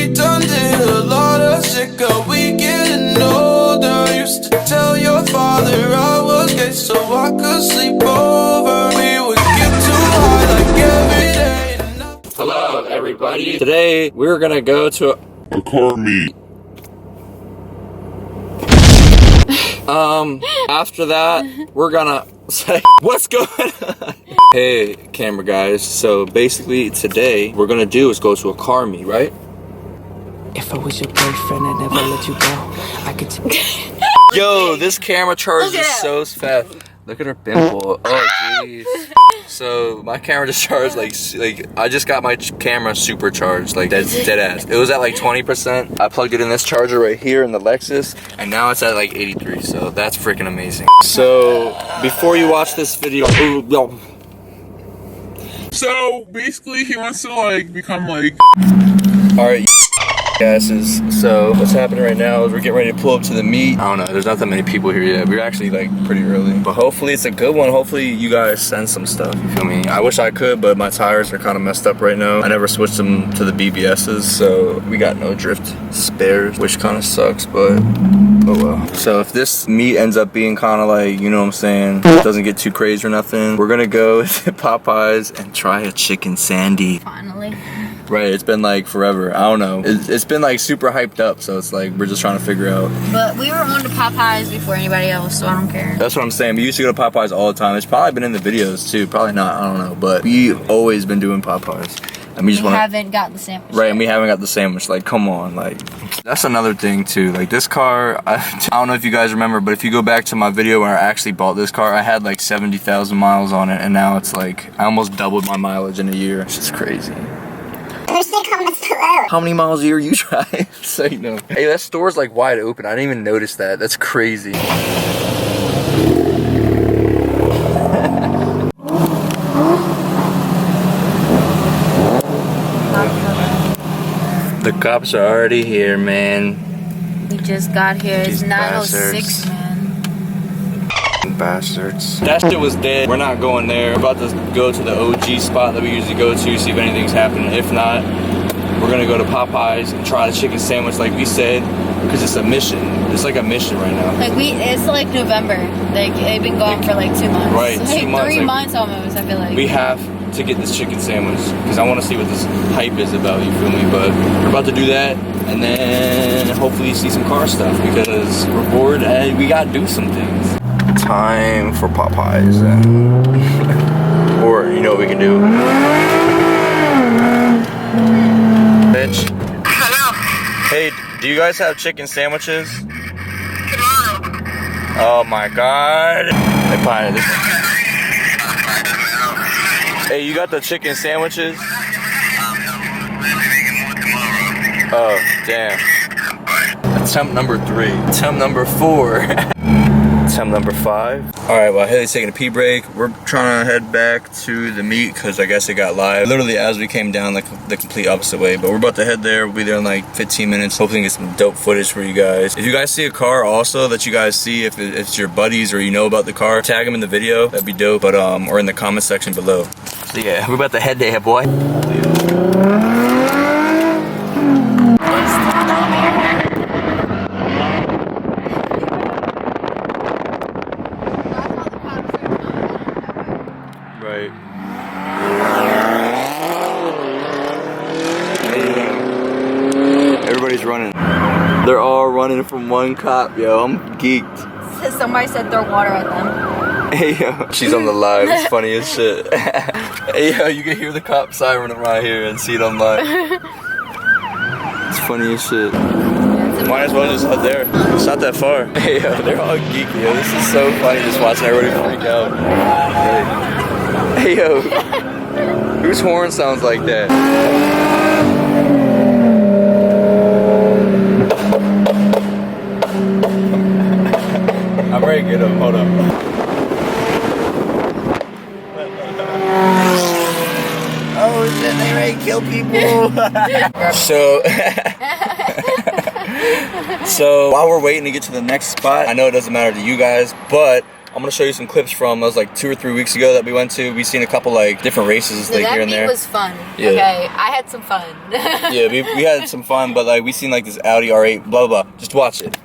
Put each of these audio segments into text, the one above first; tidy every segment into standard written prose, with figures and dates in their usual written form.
we done did a lot of shit, girl, we getting older. Used to tell your father I was gay so I could sleep over. We would get too high like every day. Hello everybody. Today we're gonna go to a car meet. After that we're gonna say what's going on. Hey camera guys, so basically today we're gonna do is go to a car meet, right? If I was your boyfriend, I'd never let you go. I could Yo, this camera charges so fast. Look at her pimple. Oh jeez. So my camera just charged like I just got my camera supercharged, like dead ass. It was at like 20%. I plugged it in this charger right here in the Lexus, and now it's at like 83. So that's freaking amazing. So before you watch this video, So basically he wants to like become like alright asses. So what's happening right now is we're getting ready to pull up to the meet. I don't know, there's not that many people here yet. We're actually like pretty early, but hopefully it's a good one. Hopefully you guys send some stuff, you feel me? I wish I could, but my tires are kind of messed up right now. I never switched them to the BBS's, so we got no drift spares, which kind of sucks, but oh well. So if this meet ends up being kind of like, you know what I'm saying, doesn't get too crazy or nothing, we're gonna go to Popeyes and try a chicken sandy. Finally. Right, it's been like forever. I don't know. It's been like super hyped up, so it's like we're just trying to figure out. But we were on to Popeyes before anybody else, so I don't care. That's what I'm saying. We used to go to Popeyes all the time. It's probably been in the videos too. Probably not. I don't know. But we've always been doing Popeyes. And we just haven't got the sandwich. Right, and we haven't got the sandwich. Like, come on. Like, that's another thing too. Like this car, I don't know if you guys remember, but if you go back to my video where I actually bought this car, I had like 70,000 miles on it, and now it's like I almost doubled my mileage in a year. It's just crazy. How many miles a year you drive? So you know. Hey, that store's like wide open. I didn't even notice that. That's crazy. The cops are already here, man. We just got here. It's These 9:06, man. Bastards. That shit was dead. We're not going there. We're about to go to the OG spot that we usually go to, see if anything's happening. If not, we're gonna go to Popeyes and try the chicken sandwich like we said, because it's a mission. It's like a mission right now. Like it's like November. Like they've been gone for like 2 months. Right, like 2 months. 3 like, months almost, I feel like. We have to get this chicken sandwich because I want to see what this hype is about, you feel me? But we're about to do that, and then hopefully see some car stuff because we're bored and we gotta do some things. Time for Popeyes. Or you know what we can do? Bitch. Hello. Hey, do you guys have chicken sandwiches? Tomorrow. Oh my god. They probably this one. Hey, you got the chicken sandwiches? Oh, damn. Attempt number 3. Attempt number 4. Attempt number 5. Alright, well, Haley's taking a pee break. We're trying to head back to the meet because I guess it got live literally as we came down like the complete opposite way. But we're about to head there. We'll be there in like 15 minutes. Hopefully get some dope footage for you guys. If you guys see a car also that you guys see, if it's your buddies or you know about the car, tag them in the video. That'd be dope. But or in the comment section below. So yeah, we're about to head there, boy. Right. Everybody's running. They're all running from one cop, yo. I'm geeked. Somebody said throw water at them. Hey, yo. She's on the live. It's funny as shit. Hey, yo, you can hear the cop siren right here and see it on live. It's funny as shit. Might as well just head there. It's not that far. Hey, yo, they're all geeky, yo. This is so funny just watching everybody freak out. Hey, yo. Whose horn sounds like that? I'm ready to get him. Hold up. Oh shit, they ready to kill people. So while we're waiting to get to the next spot, I know it doesn't matter to you guys, but I'm gonna show you some clips from, it was like 2 or 3 weeks ago that we went to. We seen a couple like different races like that here and meet there. was fun. Yeah. Okay, I had some fun. Yeah, we had some fun, but like we seen like this Audi R8, blah blah blah. Just watch it.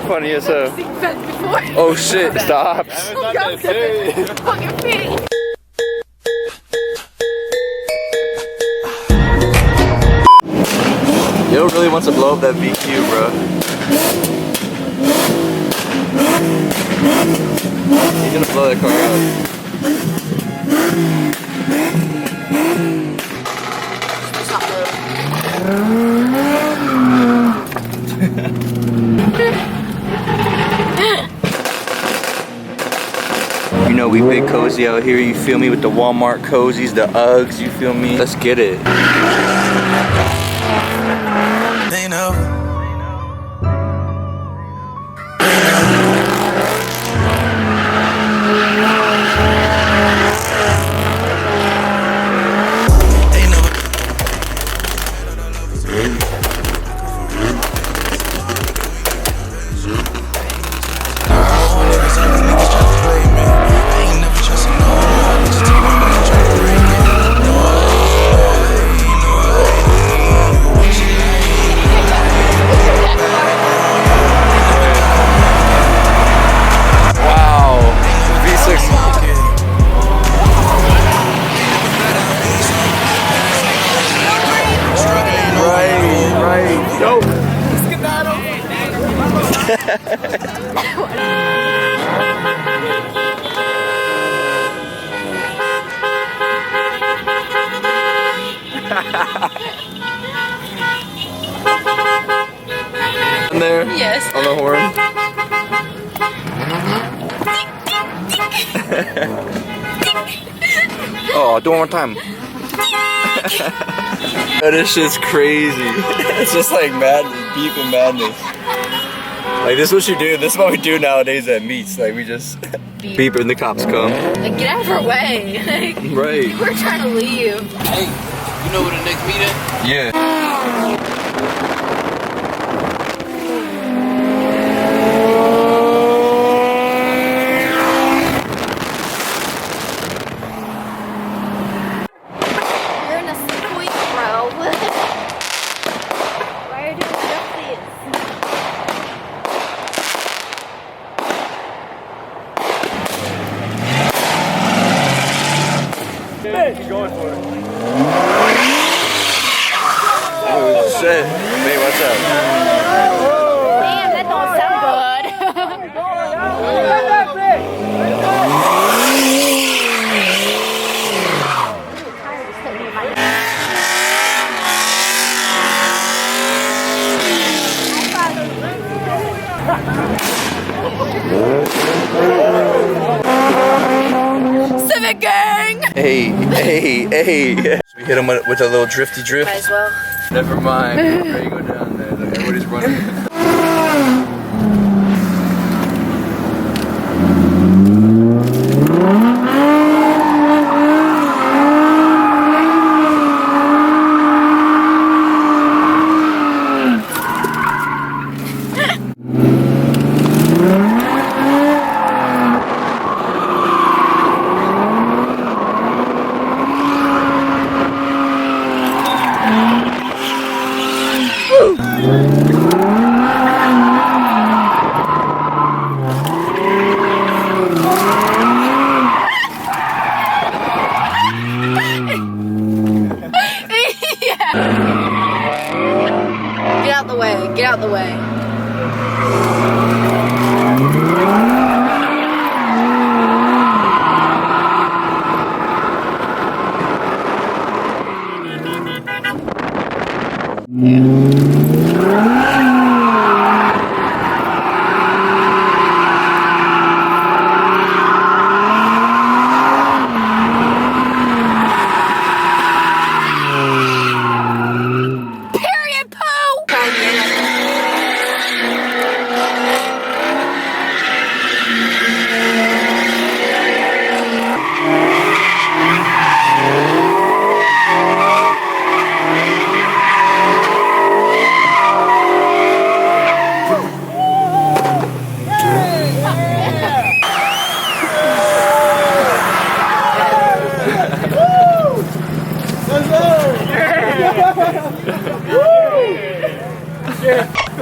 Funny as hell. Oh shit, stop. Fucking feet. Yo really wants to blow up that VQ, bro. He's gonna blow that car up. You know we big cozy out here, you feel me, with the Walmart cozies, the Uggs, you feel me? Let's get it. They know. There? Yes. On the horn? Oh, do it one more time. Oh, this shit's crazy. It's just like madness, beef and madness. Like this is what you do. This is what we do nowadays at meets. Like we just beep and the cops come. Like, get out of our way. Like, right. We're trying to leave. Hey, you know where the next meet is? Yeah. You're in a squeak, bro. Why are you doing this? Oh shit. Hey, what's up? Damn, that don't sound good. Civic gang! Hey. Should we hit him with a little drifty drift? Might as well. Never mind. There you go down there. Look, everybody's running. Get out the way.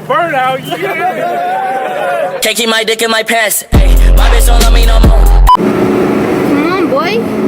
Burnout, yeah. Can't keep my dick in my pants. Ay, my bitch don't love me no more. Come on, boy.